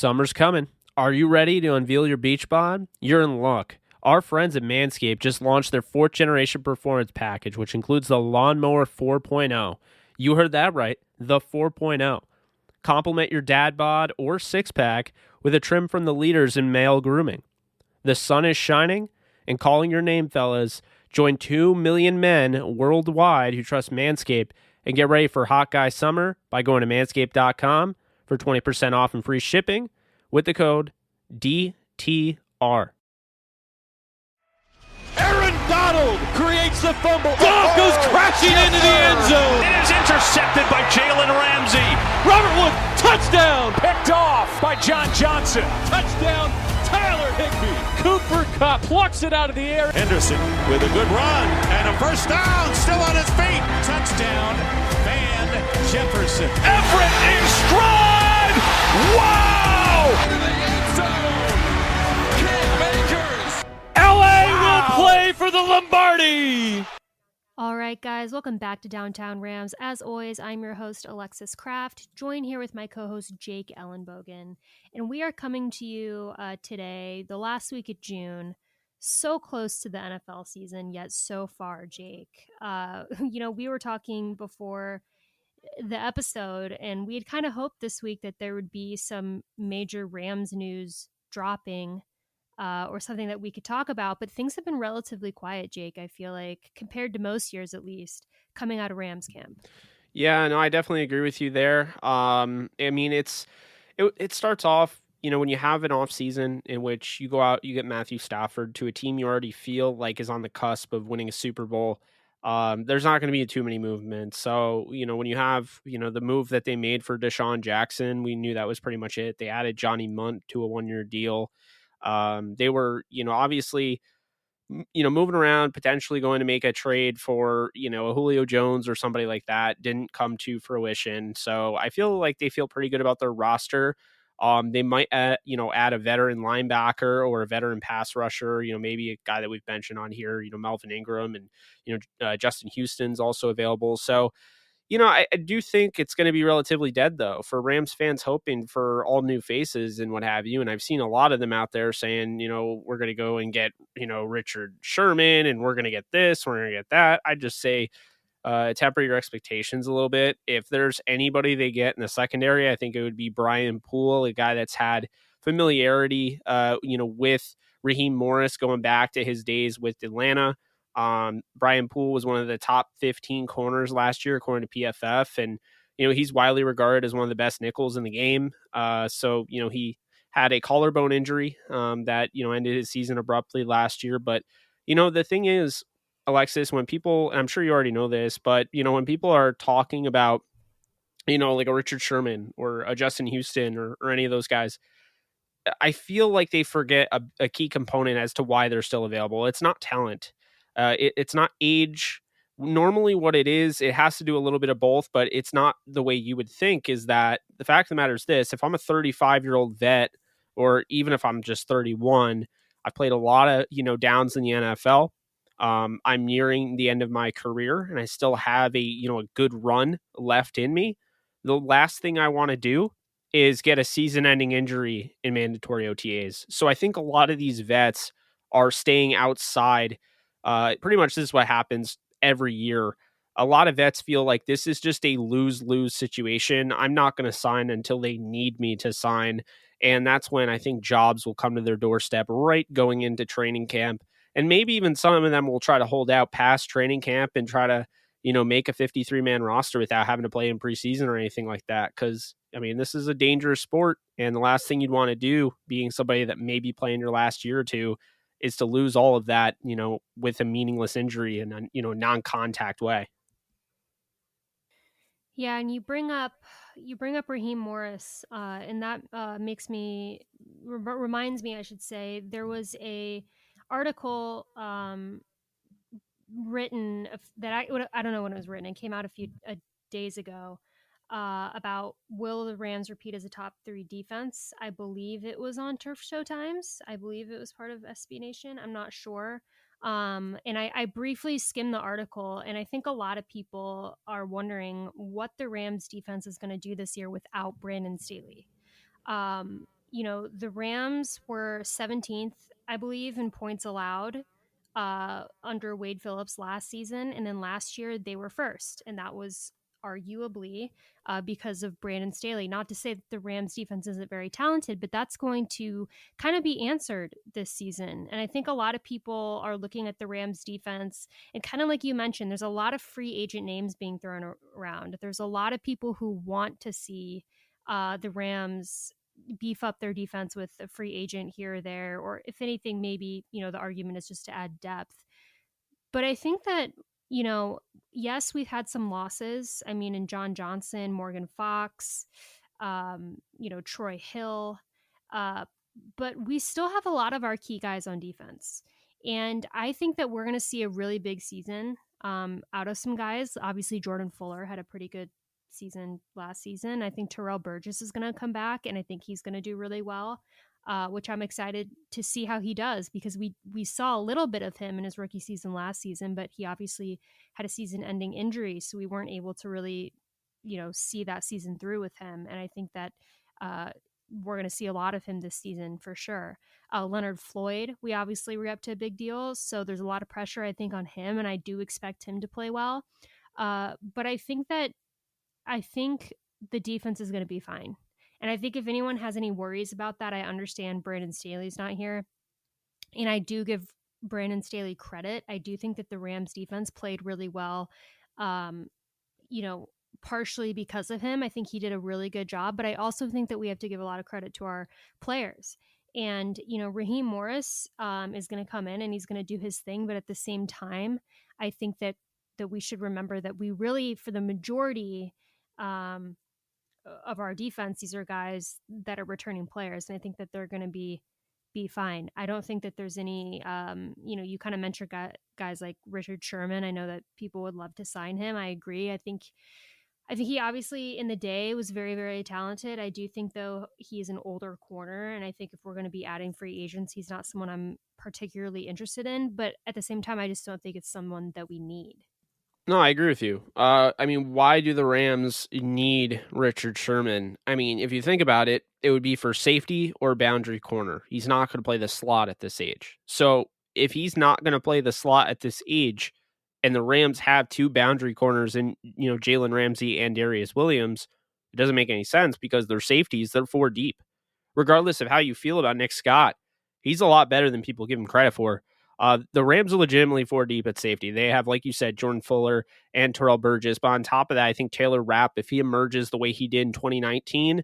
Summer's coming. Are you ready to unveil your beach bod? You're in luck. Our friends at Manscaped just launched their 4th generation performance package, which includes the Lawnmower 4.0. You heard that right, the 4.0. Complement your dad bod or six-pack with a trim from the leaders in male grooming. The sun is shining and calling your name, fellas. Join 2 million men worldwide who trust Manscaped and get ready for hot guy summer by going to manscaped.com for 20% off and free shipping with the code DTR. Aaron Donald creates the fumble. Goff goes crashing into the end zone. It is intercepted by Jalen Ramsey. Robert Wood, touchdown. Picked off by John Johnson. Touchdown, Tyler Higbee. Cooper Kupp plucks it out of the air. Henderson with a good run and a first down. Still on his feet. Touchdown, Van Jefferson. Everett in stride. Wow. Into the end zone. Cam Akers. LA will play for the Lombardi. All right, guys, welcome back to Downtown Rams. As always, I'm your host, Alexis Kraft, joined here with my co-host, Jake Ellenbogen. And we are coming to you today, the last week of June, so close to the NFL season, yet so far, Jake. We were talking before the episode, and we had kind of hoped this week that there would be some major Rams news dropping or something that we could talk about, but things have been relatively quiet, Jake, I feel like, compared to most years at least, coming out of Rams camp. Yeah, no, I definitely agree with you there. I mean, it starts off, when you have an off season in which you go out, you get Matthew Stafford to a team you already feel like is on the cusp of winning a Super Bowl. There's not going to be too many movements. So, when you have, the move that they made for Deshaun Jackson, we knew that was pretty much it. They added Johnny Munt to a 1-year deal. They were, obviously, moving around, potentially going to make a trade for, a Julio Jones or somebody like that. Didn't come to fruition. So I feel like they feel pretty good about their roster. They might, add a veteran linebacker or a veteran pass rusher, maybe a guy that we've mentioned on here, Melvin Ingram, and, Justin Houston's also available. So, I do think it's going to be relatively dead, though, for Rams fans hoping for all new faces and what have you. And I've seen a lot of them out there saying, we're going to go and get, Richard Sherman, and we're going to get this, we're going to get that. I just say temper your expectations a little bit. If there's anybody they get in the secondary, I think it would be Brian Poole, a guy that's had familiarity, with Raheem Morris going back to his days with Atlanta. Brian Poole was one of the top 15 corners last year, according to PFF. And, he's widely regarded as one of the best nickels in the game. So, he had a collarbone injury that, ended his season abruptly last year. But, the thing is, Alexis, when people, and I'm sure you already know this, but, when people are talking about, like a Richard Sherman or a Justin Houston or any of those guys, I feel like they forget a key component as to why they're still available. It's not talent. It's not age. Normally what it is, it has to do a little bit of both, but it's not the way you would think. Is that the fact of the matter is this: if I'm a 35-year-old vet, or even if I'm just 31, I've played a lot of, downs in the NFL. I'm nearing the end of my career and I still have a good run left in me. The last thing I want to do is get a season-ending injury in mandatory OTAs. So I think a lot of these vets are staying outside. Pretty much this is what happens every year. A lot of vets feel like this is just a lose-lose situation. I'm not going to sign until they need me to sign. And that's when I think jobs will come to their doorstep right going into training camp. And maybe even some of them will try to hold out past training camp and try to, make a 53-man roster without having to play in preseason or anything like that. Because, this is a dangerous sport. And the last thing you'd want to do, being somebody that may be playing your last year or two, is to lose all of that, with a meaningless injury in a, non-contact way. Yeah, and you bring up Raheem Morris, and that reminds me, I should say, there was a article written that I don't know when it was written. It came out a few days ago about will the Rams repeat as a top 3 defense. I believe it was on Turf Show Times. I believe it was part of SB Nation. I'm not sure. And I briefly skimmed the article, and I think a lot of people are wondering what the Rams defense is going to do this year without Brandon Staley. the Rams were 17th, I believe, in points allowed under Wade Phillips last season. And then last year they were first. And that was arguably because of Brandon Staley. Not to say that the Rams defense isn't very talented, but that's going to kind of be answered this season. And I think a lot of people are looking at the Rams defense and kind of like you mentioned, there's a lot of free agent names being thrown around. There's a lot of people who want to see the Rams beef up their defense with a free agent here or there, or if anything, maybe, the argument is just to add depth. But I think that, yes, we've had some losses. I mean, in John Johnson, Morgan Fox, Troy Hill, uh, but we still have a lot of our key guys on defense. And I think that we're going to see a really big season out of some guys. Obviously, Jordan Fuller had a pretty good season last season. I think Terrell Burgess is going to come back, and I think he's going to do really well, which I'm excited to see how he does, because we saw a little bit of him in his rookie season last season, but he obviously had a season-ending injury, so we weren't able to really, see that season through with him. And I think that we're going to see a lot of him this season for sure. Leonard Floyd, we obviously re up to a big deal, so there's a lot of pressure, I think, on him, and I do expect him to play well. But I think the defense is going to be fine. And I think if anyone has any worries about that, I understand Brandon Staley's not here. And I do give Brandon Staley credit. I do think that the Rams defense played really well, um, partially because of him. I think he did a really good job, but I also think that we have to give a lot of credit to our players. And, Raheem Morris is going to come in and he's going to do his thing. But at the same time, I think that we should remember that we really, for the majority, of our defense, these are guys that are returning players, and I think that they're going to be fine. I don't think that there's any, you kind of mentioned guys like Richard Sherman. I know that people would love to sign him. I agree. I think he obviously in the day was very, very talented. I do think though he's an older corner, and I think if we're going to be adding free agents, he's not someone I'm particularly interested in. But at the same time, I just don't think it's someone that we need. No, I agree with you. I mean, why do the Rams need Richard Sherman? I mean, if you think about it, it would be for safety or boundary corner. He's not going to play the slot at this age. So if he's not going to play the slot at this age, and the Rams have two boundary corners in, Jalen Ramsey and Darius Williams, it doesn't make any sense because they're safeties. They're four deep. Regardless of how you feel about Nick Scott, he's a lot better than people give him credit for. The Rams are legitimately four deep at safety. They have, like you said, Jordan Fuller and Terrell Burgess. But on top of that, I think Taylor Rapp, if he emerges the way he did in 2019,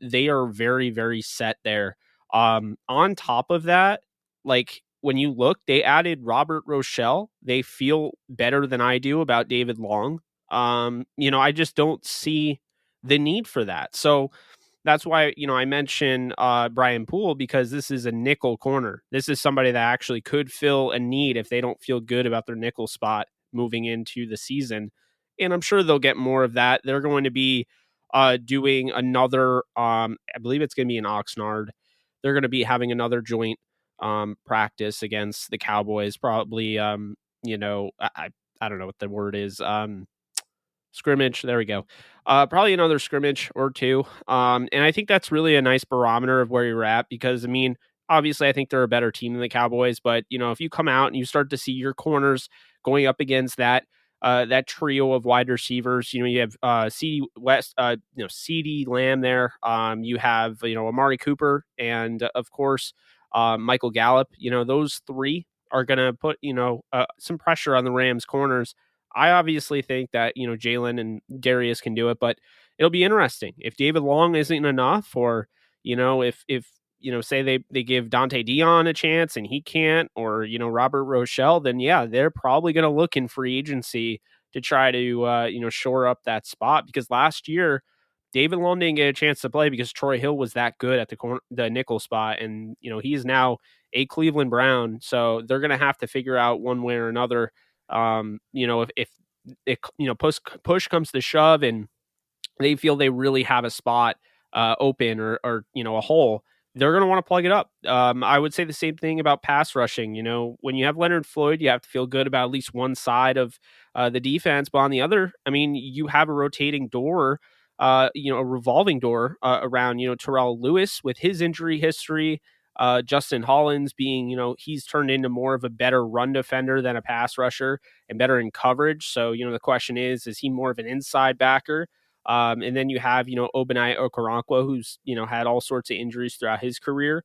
they are very, very set there. On top of that, like when you look, they added Robert Rochelle. They feel better than I do about David Long. I just don't see the need for that. So that's why, I mentioned Brian Poole, because this is a nickel corner. This is somebody that actually could fill a need if they don't feel good about their nickel spot moving into the season. And I'm sure they'll get more of that. They're going to be doing another, I believe it's going to be in Oxnard. They're going to be having another joint practice against the Cowboys, probably, I don't know what the word is. Scrimmage. There we go. Probably another scrimmage or two. And I think that's really a nice barometer of where you're at, because, I mean, obviously I think they're a better team than the Cowboys, but, if you come out and you start to see your corners going up against that trio of wide receivers, you have CeeDee West, CeeDee Lamb there. You have, Amari Cooper and, of course, Michael Gallup. Those three are going to put, some pressure on the Rams corners. I obviously think that, Jalen and Darius can do it, but it'll be interesting. If David Long isn't enough, or, if say they give Dante Dion a chance and he can't, or, Robert Rochelle, then yeah, they're probably going to look in free agency to try to, shore up that spot, because last year David Long didn't get a chance to play because Troy Hill was that good at the nickel spot. And, he is now a Cleveland Brown. So they're going to have to figure out one way or another. If it, push comes to shove and they feel they really have a spot open, or a hole, they're going to want to plug it up. I would say the same thing about pass rushing. When you have Leonard Floyd, you have to feel good about at least one side of the defense, but on the other, I mean, you have a rotating door a revolving door around, Terrell Lewis with his injury history. Justin Hollins being, he's turned into more of a better run defender than a pass rusher and better in coverage. So, the question is he more of an inside backer? And then you have, Obanai Okoronkwo, who's, had all sorts of injuries throughout his career.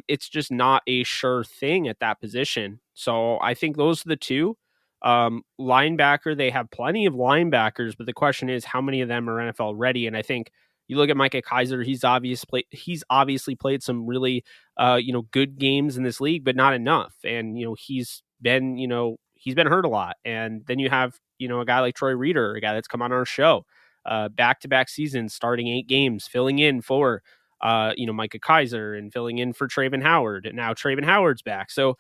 It's just not a sure thing at that position. So I think those are the two. Linebacker, they have plenty of linebackers, but the question is how many of them are NFL ready? And I think you look at Micah Kaiser, he's obviously played some really good games in this league, but not enough. And he's been hurt a lot. And then you have a guy like Troy Reeder, a guy that's come on our show, back-to-back seasons, starting 8 games, filling in for Micah Kaiser and filling in for Traven Howard. And now Traven Howard's back. So,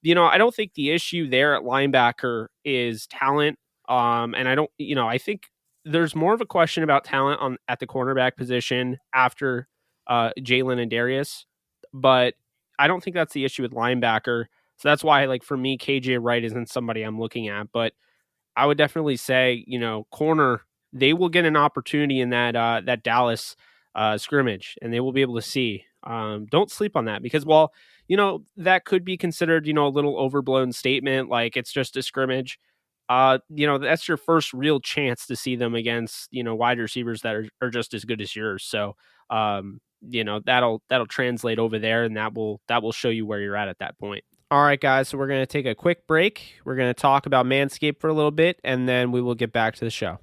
I don't think the issue there at linebacker is talent. And I think there's more of a question about talent at the cornerback position after Jalen and Darius, but I don't think that's the issue with linebacker. So that's why, like, for me, KJ Wright isn't somebody I'm looking at, but I would definitely say, corner, they will get an opportunity in that Dallas scrimmage, and they will be able to see. Don't sleep on that because, while, that could be considered, a little overblown statement, like it's just a scrimmage. That's your first real chance to see them against, wide receivers that are just as good as yours. So, that'll translate over there, and that will show you where you're at that point. All right, guys, so we're going to take a quick break. We're going to talk about Manscaped for a little bit, and then we will get back to the show.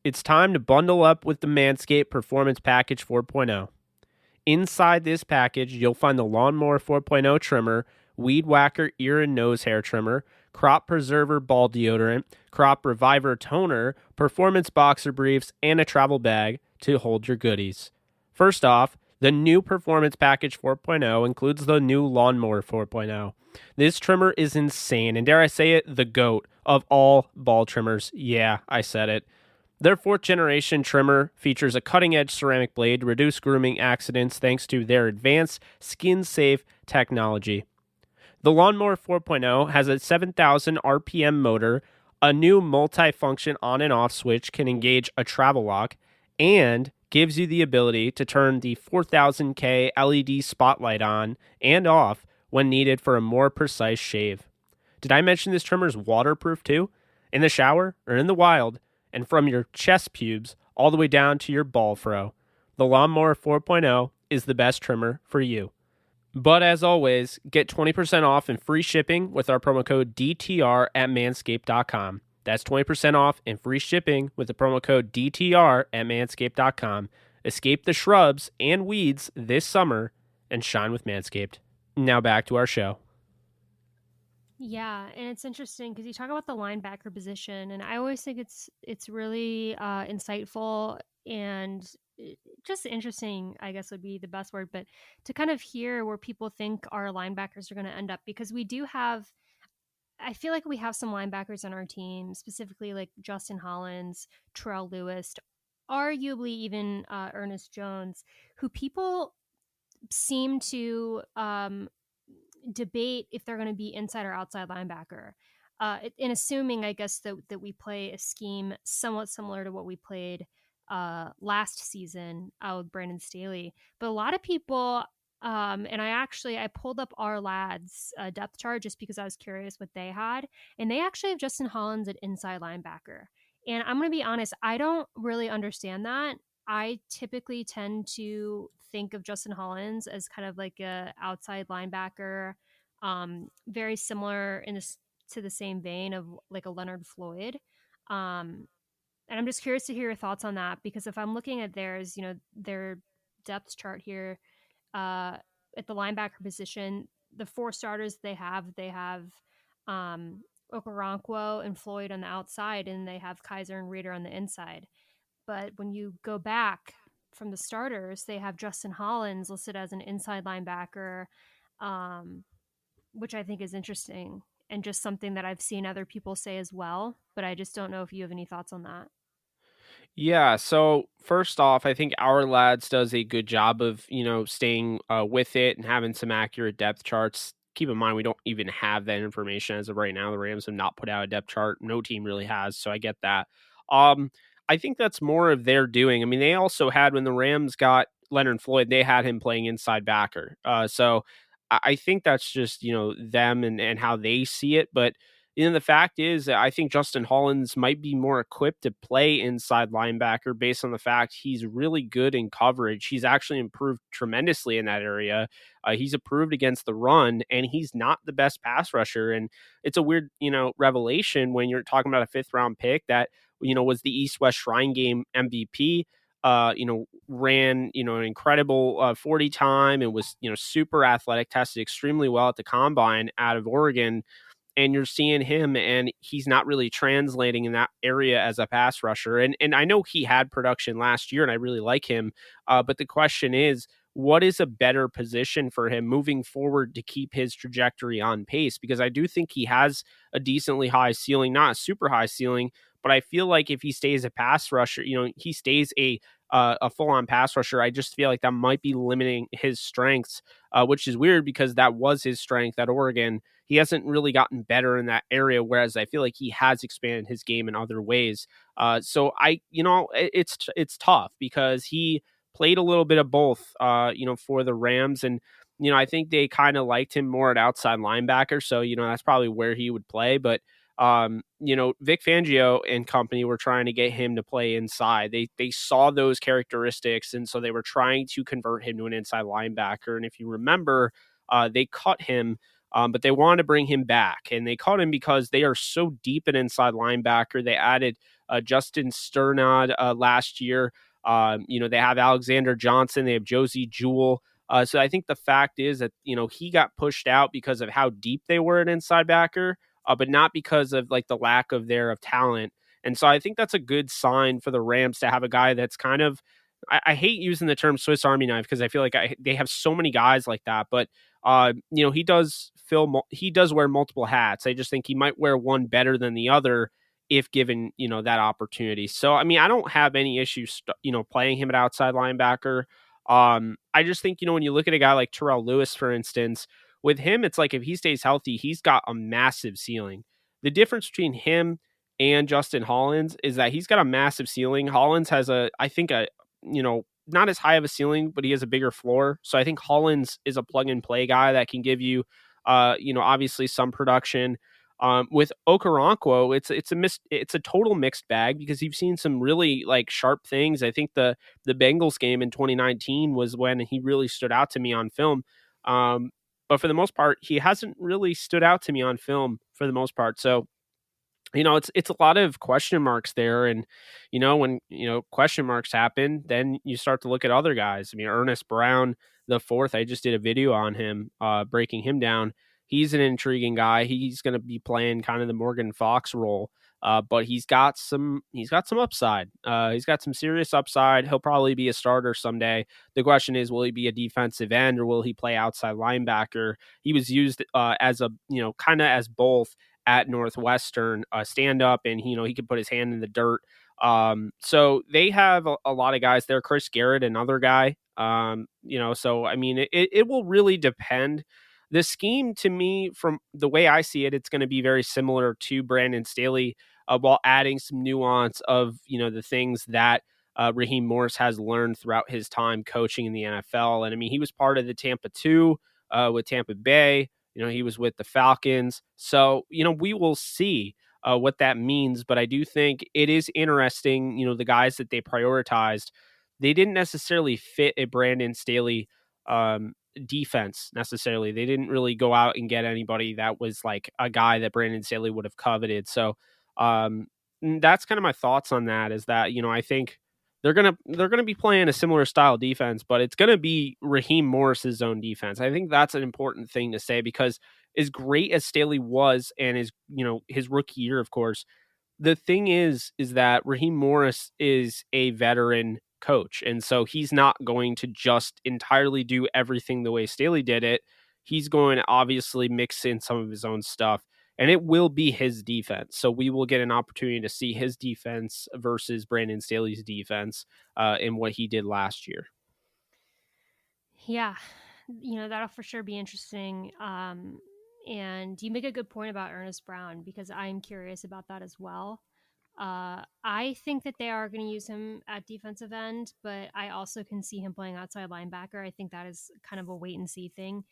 It's time to bundle up with the Manscaped Performance Package 4.0. Inside this package, you'll find the Lawnmower 4.0 trimmer, Weed Whacker ear and nose hair trimmer, Crop Preserver ball deodorant, Crop Reviver toner, Performance boxer briefs, and a travel bag to hold your goodies. First off, the new Performance Package 4.0 includes the new Lawnmower 4.0. This trimmer is insane, and dare I say it, the GOAT of all ball trimmers. Yeah, I said it. Their 4th generation trimmer features a cutting-edge ceramic blade to reduce grooming accidents thanks to their advanced skin-safe technology. The Lawnmower 4.0 has a 7,000 RPM motor, a new multi-function on and off switch can engage a travel lock, and gives you the ability to turn the 4000K LED spotlight on and off when needed for a more precise shave. Did I mention this trimmer is waterproof too? In the shower or in the wild, and from your chest pubes all the way down to your ball fro, the Lawnmower 4.0 is the best trimmer for you. But as always, get 20% off and free shipping with our promo code DTR at manscaped.com. That's 20% off and free shipping with the promo code DTR at manscaped.com. Escape the shrubs and weeds this summer and shine with Manscaped. Now back to our show. Yeah, and it's interesting because you talk about the linebacker position, and I always think it's really insightful and just interesting, I guess would be the best word, but to kind of hear where people think our linebackers are going to end up, because I feel like we have some linebackers on our team, specifically like Justin Hollins, Terrell Lewis, arguably even Ernest Jones, who people seem to debate if they're going to be inside or outside linebacker. In assuming, I guess, that we play a scheme somewhat similar to what we played last season with Brandon Staley. But a lot of people, and I pulled up our lads' depth chart just because I was curious what they had. And they actually have Justin Hollins at inside linebacker. And I'm going to be honest, I don't really understand that. I typically tend to think of Justin Hollins as kind of like a outside linebacker, very similar to the same vein of like a Leonard Floyd. And I'm just curious to hear your thoughts on that, because if I'm looking at their depth chart here at the linebacker position, the 4 starters they have Okoronkwo and Floyd on the outside, and they have Kaiser and Reeder on the inside. But when you go back from the starters, they have Justin Hollins listed as an inside linebacker, which I think is interesting and just something that I've seen other people say as well. But I just don't know if you have any thoughts on that. Yeah, so first off, I think our lads does a good job of, staying with it and having some accurate depth charts. Keep in mind, we don't even have that information as of right now. The Rams have not put out a depth chart. No team really has, so I get that. I think that's more of their doing. I mean, they also had when the Rams got Leonard Floyd, they had him playing inside backer. So I think that's just them and how they see it. But the fact is, I think Justin Hollins might be more equipped to play inside linebacker based on the fact he's really good in coverage. He's actually improved tremendously in that area. He's improved against the run, and he's not the best pass rusher. And it's a weird, revelation when you're talking about a fifth round pick that was the East West Shrine Game MVP. Ran, an incredible 40 time and was, super athletic, tested extremely well at the combine out of Oregon. And you're seeing him and he's not really translating in that area as a pass rusher. And I know he had production last year and I really like him. But the question is, what is a better position for him moving forward to keep his trajectory on pace? Because I do think he has a decently high ceiling, not a super high ceiling, but I feel like if he stays a pass rusher, he stays a full on pass rusher. I just feel like that might be limiting his strengths, which is weird because that was his strength at Oregon. He hasn't really gotten better in that area, whereas I feel like he has expanded his game in other ways. So it's tough because he played a little bit of both, for the Rams. And, I think they kind of liked him more at outside linebacker. So, that's probably where he would play. But, Vic Fangio and company were trying to get him to play inside. They saw those characteristics. And so they were trying to convert him to an inside linebacker. And if you remember, they cut him. But they wanted to bring him back, and they caught him because they are so deep at inside linebacker. They added Justin Sternad last year. They have Alexander Johnson. They have Josie Jewell. So I think the fact is that, he got pushed out because of how deep they were at inside backer, but not because of like the lack of talent. And so I think that's a good sign for the Rams to have a guy that's kind of, I hate using the term Swiss Army knife because I feel like they have so many guys like that, but he does wear multiple hats. I just think he might wear one better than the other if given, that opportunity. So, I mean, I don't have any issues, playing him at outside linebacker. I just think, when you look at a guy like Terrell Lewis, for instance, with him, it's like if he stays healthy, he's got a massive ceiling. The difference between him and Justin Hollins is that he's got a massive ceiling. Hollins has not as high of a ceiling, but he has a bigger floor. So I think Hollins is a plug and play guy that can give you, obviously some production. With Okoronkwo, it's a total mixed bag because you've seen some really like sharp things. I think the Bengals game in 2019 was when he really stood out to me on film. But for the most part, he hasn't really stood out to me on film for the most part. So it's a lot of question marks there. And, when, question marks happen, then you start to look at other guys. I mean, Ernest Brown, the fourth, I just did a video on him, breaking him down. He's an intriguing guy. He's going to be playing kind of the Morgan Fox role. But he's got some upside. He's got some serious upside. He'll probably be a starter someday. The question is, will he be a defensive end or will he play outside linebacker? He was used as a, kind of as both at Northwestern, stand up, and he could put his hand in the dirt. So they have a lot of guys there. Chris Garrett, another guy. So I mean, it will really depend. The scheme, to me, from the way I see it, it's going to be very similar to Brandon Staley, while adding some nuance of the things that Raheem Morris has learned throughout his time coaching in the NFL. And I mean, he was part of the Tampa 2 with Tampa Bay. He was with the Falcons. So, we will see what that means. But I do think it is interesting, the guys that they prioritized, they didn't necessarily fit a Brandon Staley defense necessarily. They didn't really go out and get anybody that was like a guy that Brandon Staley would have coveted. So that's kind of my thoughts on that is that, I think they're gonna be playing a similar style defense, but it's gonna be Raheem Morris's own defense. I think that's an important thing to say because as great as Staley was and his rookie year, of course, the thing is that Raheem Morris is a veteran coach. And so he's not going to just entirely do everything the way Staley did it. He's going to obviously mix in some of his own stuff, and it will be his defense. So we will get an opportunity to see his defense versus Brandon Staley's defense in what he did last year. Yeah, that'll for sure be interesting. And you make a good point about Ernest Brown because I'm curious about that as well. I think that they are going to use him at defensive end, but I also can see him playing outside linebacker. I think that is kind of a wait and see thing.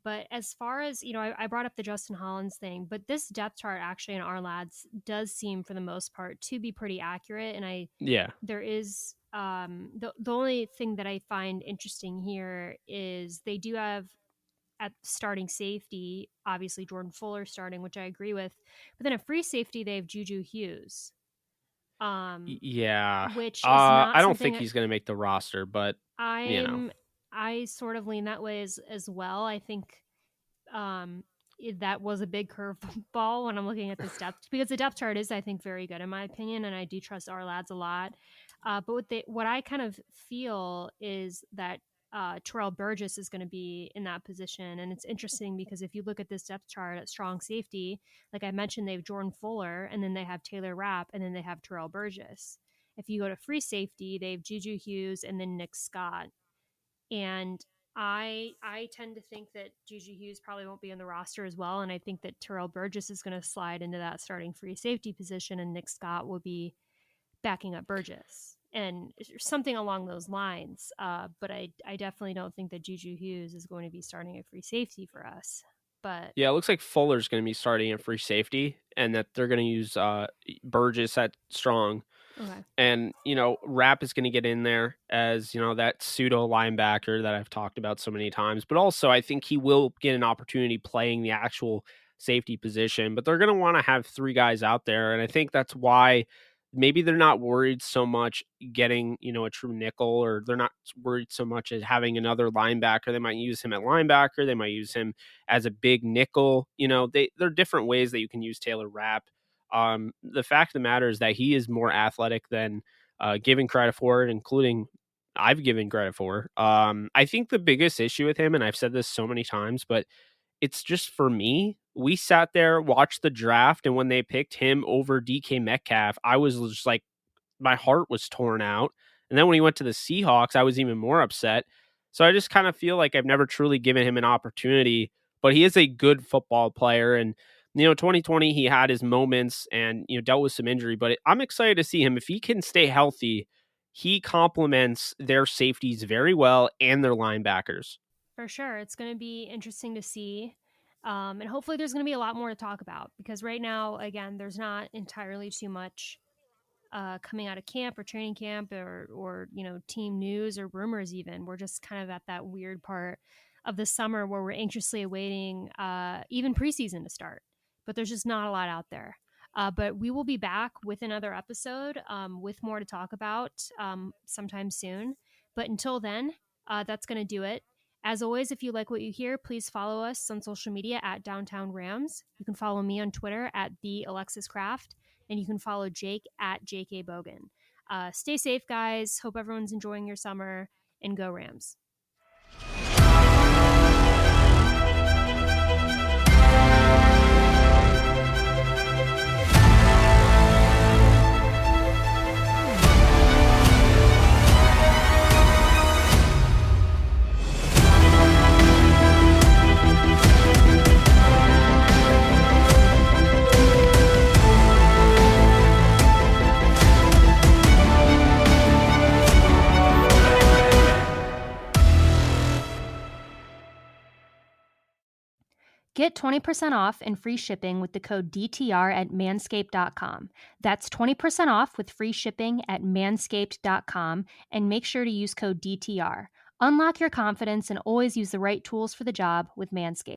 But as far as, I brought up the Justin Hollins thing, but this depth chart actually in our lads does seem for the most part to be pretty accurate. And Yeah. there is the only thing that I find interesting here is they do have at starting safety, obviously Jordan Fuller starting, which I agree with. But then at free safety, they have Juju Hughes, Yeah. which is not I don't think something he's going to make the roster, but I'm. I sort of lean that way as well. I think that was a big curveball when I'm looking at this depth, because the depth chart is, I think, very good in my opinion, and I do trust our lads a lot. But what I kind of feel is that Terrell Burgess is going to be in that position, and it's interesting because if you look at this depth chart at strong safety, like I mentioned, they have Jordan Fuller, and then they have Taylor Rapp, and then they have Terrell Burgess. If you go to free safety, they have Juju Hughes and then Nick Scott. And I tend to think that Juju Hughes probably won't be on the roster as well, and I think that Terrell Burgess is going to slide into that starting free safety position, and Nick Scott will be backing up Burgess and something along those lines. But I definitely don't think that Juju Hughes is going to be starting at free safety for us. But yeah, it looks like Fuller's going to be starting at free safety, and that they're going to use Burgess at strong. okay. And, Rapp is going to get in there as, that pseudo linebacker that I've talked about so many times. But also, I think he will get an opportunity playing the actual safety position. But they're going to want to have three guys out there. And I think that's why maybe they're not worried so much getting, a true nickel, or they're not worried so much as having another linebacker. They might use him at linebacker. They might use him as a big nickel. There are different ways that you can use Taylor Rapp. The fact of the matter is that he is more athletic than given credit for, including I've given credit for. I think the biggest issue with him, and I've said this so many times, but it's just for me. We sat there, watched the draft, and when they picked him over DK Metcalf, I was just like, my heart was torn out. And then when he went to the Seahawks, I was even more upset. So I just kind of feel like I've never truly given him an opportunity, but he is a good football player. And, 2020, he had his moments and, dealt with some injury, but I'm excited to see him. If he can stay healthy, he complements their safeties very well and their linebackers. For sure. It's going to be interesting to see. And hopefully there's going to be a lot more to talk about, because right now, again, there's not entirely too much coming out of camp or training camp or team news or rumors. Even we're just kind of at that weird part of the summer where we're anxiously awaiting even preseason to start, but there's just not a lot out there. But we will be back with another episode with more to talk about sometime soon. But until then, that's going to do it. As always, if you like what you hear, please follow us on social media at Downtown Rams. You can follow me on Twitter at the Alexis Craft, and you can follow Jake at JK Bogan. Stay safe, guys. Hope everyone's enjoying your summer, and go Rams. Get 20% off and free shipping with the code DTR at manscaped.com. That's 20% off with free shipping at manscaped.com, and make sure to use code DTR. Unlock your confidence and always use the right tools for the job with Manscaped.